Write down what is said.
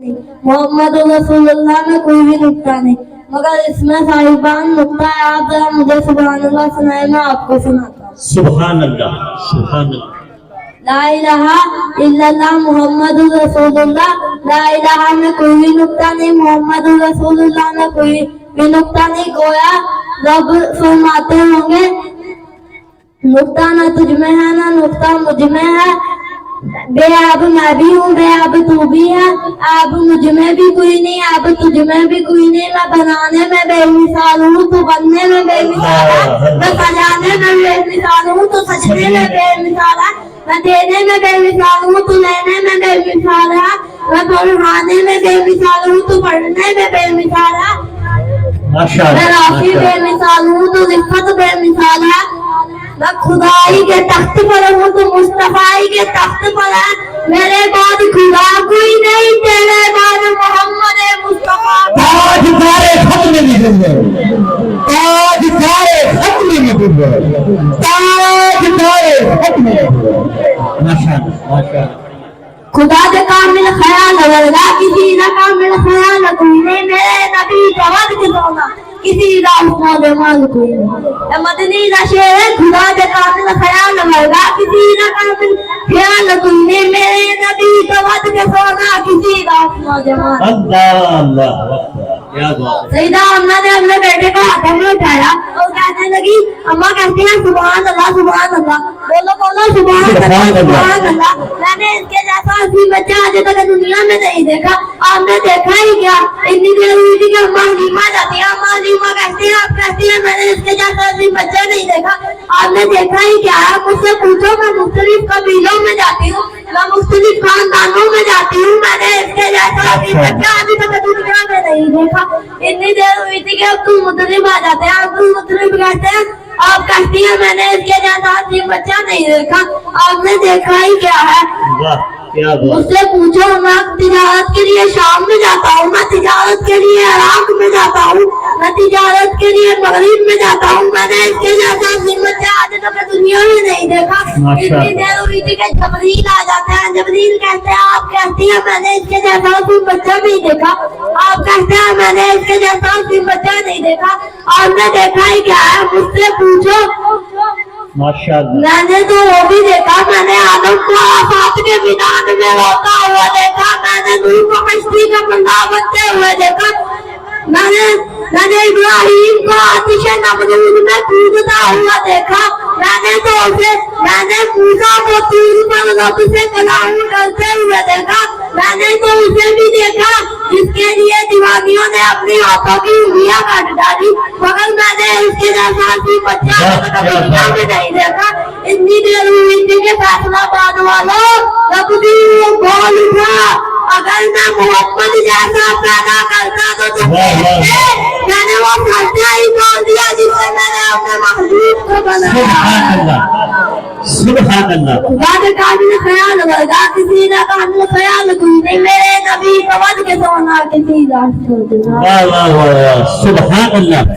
मोहम्मद रसूलुल्लाह में कोई भी नुक्ता नहीं, मगर इसमें साहिबान नुक्ता है। आप जरा मुझे सुभान अल्लाह सुनाए, मैं आपको सुनाता हूँ। सुभान अल्लाह, सुभान अल्लाह। ला इलाहा इल्लल्लाह मुहम्मद रसूलुल्लाह, ला इलाहा में कोई भी नुक्ता नहीं, मोहम्मद रसूलुल्लाह में कोई भी नुक्ता नहीं। गोया रब फरमाते होंगे नुक्ता ना तुझ में है ना नुक्ता मुझ में है, बेअब मैं भी हूँ बेअब तू भी है, अब मुझ में भी कोई नहीं अब तुझ में भी कोई नहीं। मैं बनाने में बेमिसाल हूँ तू बनने में बेमिसाल है, मैं सजाने में बेमिसाल हूँ तू सजने में बेमिसाल है, मैं देने में बेमिसाल हूँ तू लेने में बेमिसाल है, मैं पढ़ाने में बेमिसाल हूँ तू पढ़ने में बेमिसाल है, मैं राशि बेमिसाल हूँ तू रिफ़त बेमिसाल है, मैं खुदाई के तख्त पर हूँ तो मुस्तफाई के तख्त पर है, मेरे बाद खुदा कोई नहीं तेरे बाद मोहम्मद मुस्तफा। ताज सारे खत्म में गुजर, ताज सारे खत्म में गुजर, ताज सारे खत्म में गुजर। माशाअल्लाह, माशाअल्लाह। खुदा दे कामिल ख्याल वर्गा किसी ना कामिल ख्याल कोई नहीं, मेरे नबी का वद के सोना किसी का उसना माल कोई नहीं। मदनी का शेर है खुदा दे कामिल ख्याल वर्गा किसी ना कामिल ख्याल कोई नहीं, मेरे नबी का वद के सोना किसी का उसना माल। अल्लाह अल्लाह, क्या बात है। सईदा अम्मा ने अपने बेटे को हाथ में उठाया और कहने लगी, अम्मा कहती है सुभान अल्लाह सुभान अल्लाह, बोलो बोलो सुभान अल्लाह सुभान अल्लाह। मैंने इसके जैसा हंसी बच्चा आज तक दुनिया में नहीं देखा। आपने देखा ही क्या, इतनी देर हुई थी कि अम्मा हलीमा जाती है, अम्मा हलीमा कहती है आप कहती है मैंने इसके जैसा हंसी बच्चा नहीं देखा। आपने देखा ही क्या है, मुझसे पूछो, मैं मुख्तलिफ कबीलों में जाती हूँ, मैं मुख्तलिफ खानदानों में जाती हूँ, मैंने इसके जैसा हंसी बच्चा अभी तक दुनिया में नहीं देखा। इतनी देर हुई थी कि अब्दुल मुत्तलिब आ जाते हैं, अब्दुल मुत्तलिब कहते हैं आप कहती है मैंने इसके जैसा हंसी बच्चा नहीं देखा। आपने देखा ही क्या है, मुझसे पूछो, मैं तिजारत के लिए शाम में जाता हूँ, मैं तिजारत के लिए इराक में जाता हूँ, मैं तिजारत के लिए मगरिब में जाता हूँ, मैंने इसके जैसा हंसी बच्चा आज तक दुनिया में नहीं देखा। इतनी देर हुई थी कि जबरील आ जाते हैं, जबरील कहते हैं आप कहती है मैंने इसके जैसा हंसी बच्चा नहीं देखा। आप कहते हैं मैंने इसके जैसा हंसी बच्चा नहीं देखा। आपने देखा ही क्या है, मुझसे पूछो। माशाअल्लाह। मैंने तो वो भी देखा, मैंने आदम को आफात के मैदान में रोता हुआ देखा, मैंने नूह को कश्ती का बंदा बनते हुए देखा, मैंने इब्राहिम को आतिश नमरूद में कूदता हुआ देखा, मैंने मूसा को तीर पर रब से कलाम करते हुए देखा, मैंने तो उसे भी देखा जिसके लिए दीवानियों ने अपनी हाथों की उंगलियां काट डाली, मगर मैंने इसके जैसा बच्चा दुनिया में नहीं देखा। इतनी देर हुई थी कि फैसलाबाद वालों रब दी बोल उठा, अगर मैं मोहम्मद जैसा पैदा करता तो तुम मैंने वो खर्चा ही बोल दिया जिससे मैंने अपने महबूब को बनाया। सुभान अल्लाह। खुदा के काबिल ख्याल वर्गा किसी ना काबिल ख्याल कोई नहीं, मेरे नबी का वद के सोना किसी का। वाह वाह वाह, सुभान अल्लाह।